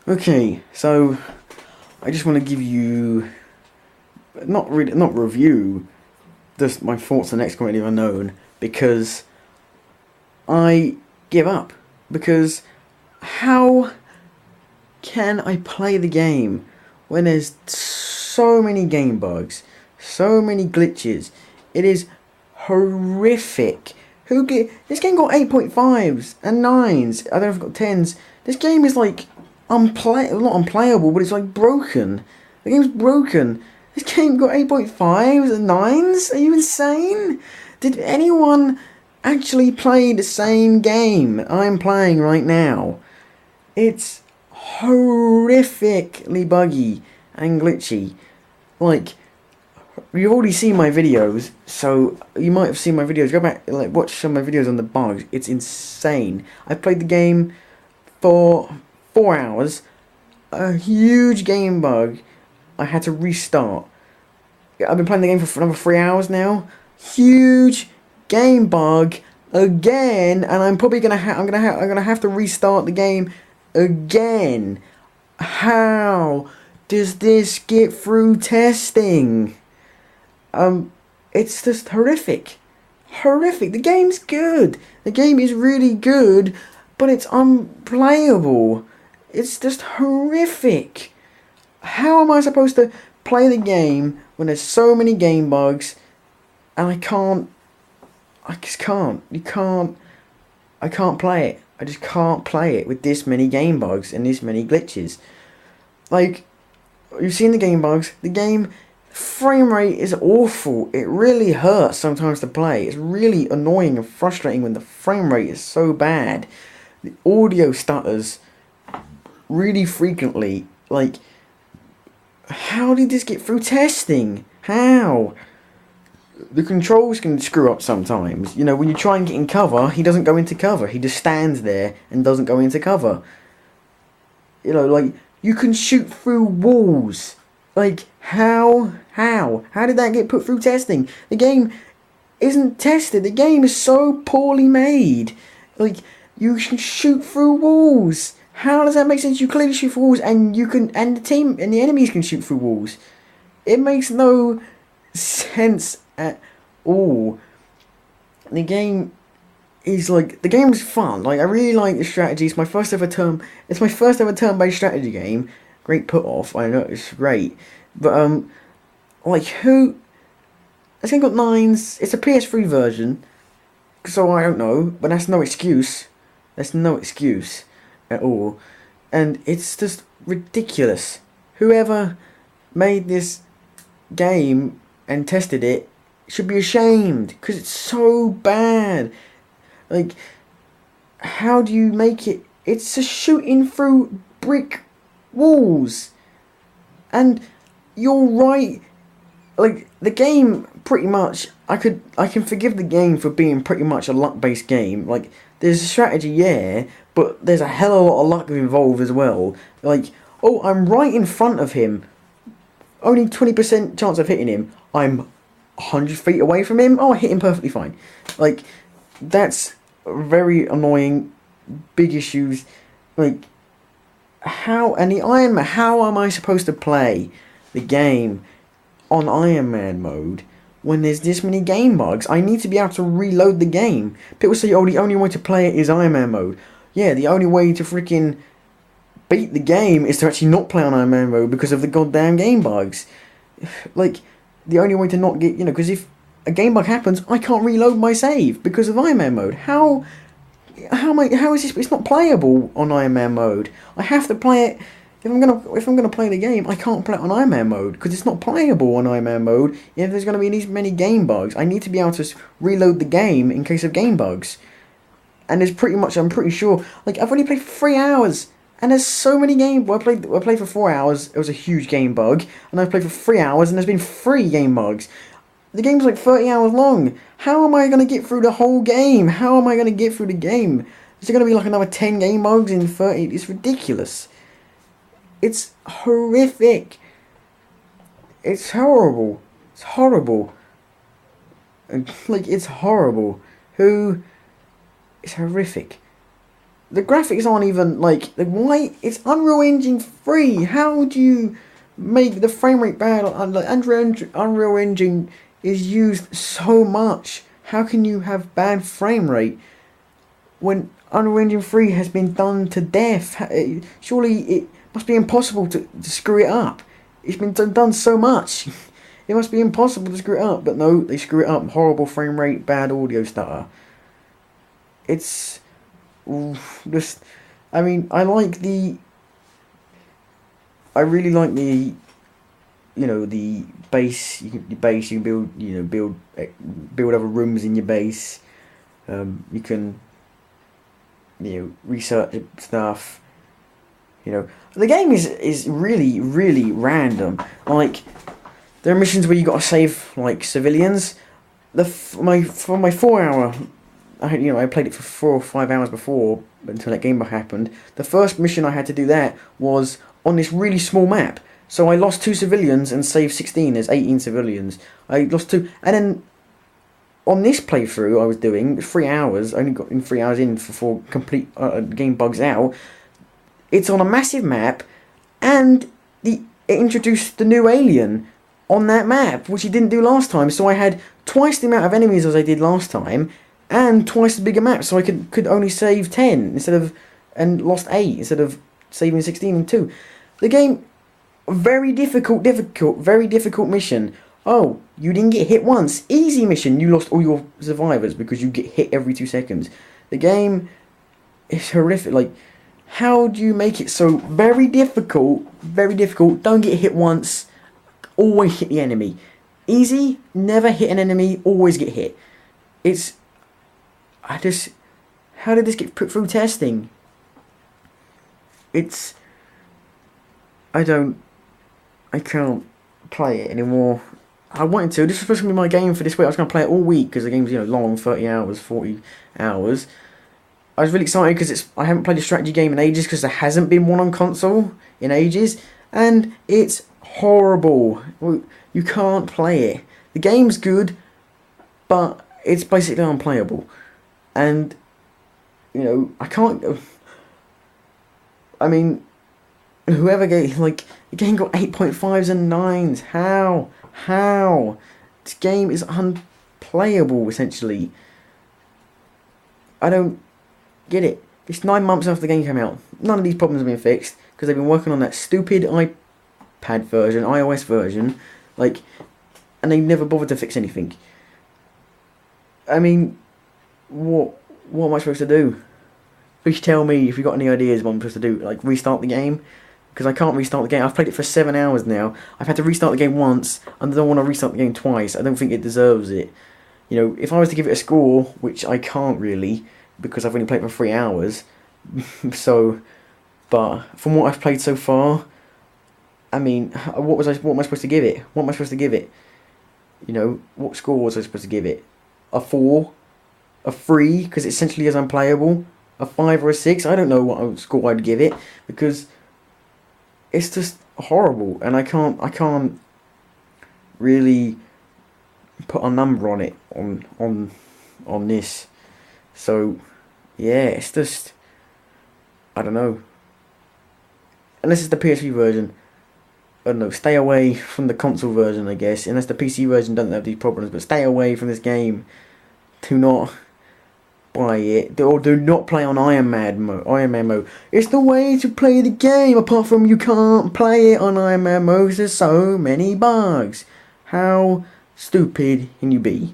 Okay, so I just want to give you not review, just my thoughts on Xcom Really Unknown, because I give up. Because how can I play the game when there's so many game bugs, so many glitches? It is horrific. This game got 8.5s and 9s. I don't know if it got 10s. This game is like not unplayable, but it's like broken. The game's broken. This game got 8.5s and 9s? Are you insane? Did anyone actually play the same game I'm playing right now? It's horrifically buggy and glitchy. Like, you've already seen my videos, so you might have seen my videos. Go back, watch some of my videos on the bugs. It's insane. I played the game for 4 hours. A huge game bug. I had to restart. I've been playing the game for another 3 hours now. Huge game bug again, and I'm probably I'm gonna have to restart the game again. How does this get through testing? It's just horrific. Horrific. The game's good. The game is really good, but it's unplayable. It's just horrific. How am I supposed to play the game when there's so many game bugs and I just can't. I can't play it. I just can't play it with this many game bugs and this many glitches. Like, you've seen the game bugs. The game frame rate is awful. It really hurts sometimes to play. It's really annoying and frustrating when the frame rate is so bad. The audio stutters really frequently. Like, how did this get through testing? How? The controls can screw up sometimes. You know, when you try and get in cover, he doesn't go into cover. He just stands there and doesn't go into cover. You know, like, you can shoot through walls. Like, how? How did that get put through testing? The game isn't tested. The game is so poorly made. Like, you can shoot through walls. How does that make sense? You clearly shoot through walls, and the enemies can shoot through walls. It makes no sense at all. The game is fun. Like, I really like the strategy. It's my first ever turn-based strategy game. Great put off. I know it's great, but like, who? This game got 9s. It's a PS3 version, so I don't know. But that's no excuse. That's no excuse at all, and it's just ridiculous. Whoever made this game and tested it should be ashamed, because it's so bad. Like, how do you make it? It's just shooting through brick walls, and you're right. Like, the game, pretty much, I can forgive the game for being pretty much a luck-based game. Like, there's a strategy, yeah, but there's a hell of a lot of luck involved as well. Like, oh, I'm right in front of him. Only 20% chance of hitting him. I'm 100 feet away from him. Oh, I hit him perfectly fine. Like, that's very annoying. Big issues. Like, how am I supposed to play the game on Iron Man mode when there's this many game bugs? I need to be able to reload the game. People say, oh, the only way to play it is Iron Man mode. Yeah, the only way to freaking beat the game is to actually not play on Iron Man mode because of the goddamn game bugs. Like, the only way to not get, because if a game bug happens, I can't reload my save because of Iron Man mode. How is this? It's not playable on Iron Man mode. I have to play it. If I'm gonna play the game, I can't play it on Iron Man mode because it's not playable on Iron Man mode. If there's gonna be these many game bugs, I need to be able to reload the game in case of game bugs. And there's I'm pretty sure. Like, I've only played for 3 hours, and there's so many games. Well, I played for 4 hours. It was a huge game bug, and I've played for 3 hours, and there's been 3 game bugs. The game's like 30 hours long. How am I going to get through the whole game? How am I going to get through the game? Is there going to be like another 10 game bugs in 30? It's ridiculous. It's horrific. It's horrible. It's horrible. Like, it's horrible. It's horrific. the graphics aren't even like the why. It's Unreal Engine 3. How do you make the frame rate bad? Like Unreal Engine is used so much. How can you have bad frame rate when Unreal Engine 3 has been done to death? Surely it must be impossible to screw it up. It's been done so much. It must be impossible to screw it up. But no, they screw it up. Horrible frame rate, bad audio stutter. It's just, I mean, I really like the, the base. You can build, build other rooms in your base. You can, research stuff. The game is really, really random. Like, there are missions where you got to save like civilians. For my 4 hour, I played it for 4 or 5 hours before until that game happened. The first mission I had to do that was on this really small map. So I lost 2 civilians and saved 16. There's 18 civilians. I lost 2, and then on this playthrough I was doing 3 hours. I only got in 3 hours in before complete game bugs out. It's on a massive map, and it introduced the new alien on that map, which it didn't do last time. So I had twice the amount of enemies as I did last time, and twice the bigger map. So I could only save 10 and lost 8 instead of saving 16 and 2. The game, very difficult mission. Oh, you didn't get hit once. Easy mission. You lost all your survivors because you get hit every 2 seconds. The game is horrific. Like, how do you make it so very difficult? Very difficult. Don't get hit once. Always hit the enemy. Easy. Never hit an enemy. Always get hit. How did this get put through testing? I can't play it anymore. I wanted to. This was supposed to be my game for this week. I was going to play it all week because the game's long, 30 hours, 40 hours. I was really excited because I haven't played a strategy game in ages because there hasn't been one on console in ages, and it's horrible. You can't play it. The game's good, but it's basically unplayable, and I can't. I mean, whoever gave the game got 8.5s and 9s. How? This game is unplayable essentially. I don't get it. It's 9 months after the game came out. None of these problems have been fixed because they've been working on that stupid iPad version, iOS version, and they never bothered to fix anything. I mean, what am I supposed to do? Please tell me if you've got any ideas what I'm supposed to do. Like, restart the game? Because I can't restart the game. I've played it for 7 hours now. I've had to restart the game once, and I don't want to restart the game twice. I don't think it deserves it. If I was to give it a score, which I can't really, because I've only played for 3 hours, but from what I've played so far, I mean, what am I supposed to give it? What am I supposed to give it? What score was I supposed to give it? A 4? A 3? Because it essentially is unplayable? A 5 or a 6? I don't know what score I'd give it, because it's just horrible, and I can't really put a number on it on this. So yeah, it's just, I don't know. Unless it's the PS3 version, I don't know. Stay away from the console version, I guess. Unless the PC version doesn't have these problems, but stay away from this game. Do not buy it, or do not play on Ironman mode. It's the way to play the game, apart from you can't play it on Ironman mode. There's so many bugs. How stupid can you be?